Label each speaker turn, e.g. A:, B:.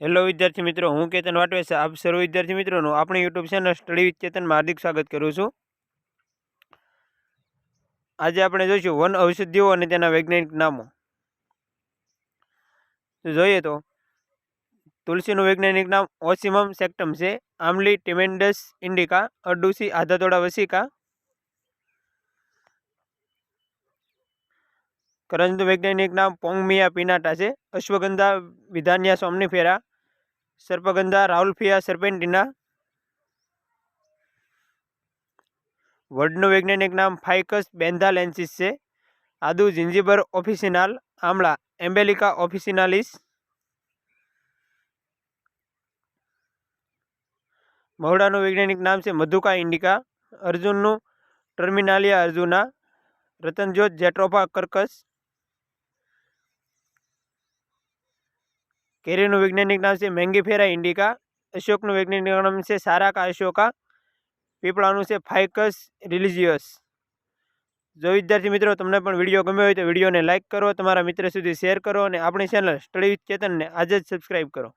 A: Hello વિદ્યાર્થી મિત્રો, હું કેતન વાટવે આપ સર્વ વિદ્યાર્થી મિત્રોનું આપણી યુટ્યુબ ચેનલ સ્ટડી વિથ ચેતનમાં હાર્દિક સ્વાગત કરું છું। આજે આપણે જોઈશું વન ઔષધિઓ અને તેના વૈજ્ઞાનિક નામો। જોઈએ તો તુલસીનું વૈજ્ઞાનિક નામ ઓસિમમ સેક્ટમ છે। આમલી ટિમેન્ડસ ઇન્ડિકા, અરડુસી આધાતોડા વસિકા। કરંજનું વૈજ્ઞાનિક નામ પોંગમિયા પિનાટા છે। અશ્વગંધા વિધાનિયા સોમનીફેરા, સર્પગંધા રાઉલ્ફિયા સર્પેન્ટિના। વડનું વૈજ્ઞાનિક નામ ફાઇકસ બેન્થાલેન્સિસ છે। આદુ જિંજીબર ઓફિસિનાલ, આમળા એમ્બેલિકા ઓફિસિનાલિસ। મહુડાનું વૈજ્ઞાનિક નામ છે મધુકા ઇન્ડિકા, અર્જુનનું ટર્મિનાલિયા અર્જુના, રતનજોત જેટ્રોફા કર્કસ। કેરીનું વૈજ્ઞાનિક નામ છે મેંગીફેરા ઇન્ડિકા, અશોકનું વૈજ્ઞાનિક નામ છે સારાકા અશોકા, પીપળાનું છે ફાઇકસ રિલિજિયસ। જો વિદ્યાર્થી મિત્રો તમને પણ વિડીયો ગમ્યો હોય તો વિડીયોને લાઇક કરો, તમારા મિત્ર સુધી શેર કરો અને આપણી ચેનલ સ્ટડી વિથ ચેતનને આજે જ સબસ્ક્રાઈબ કરો।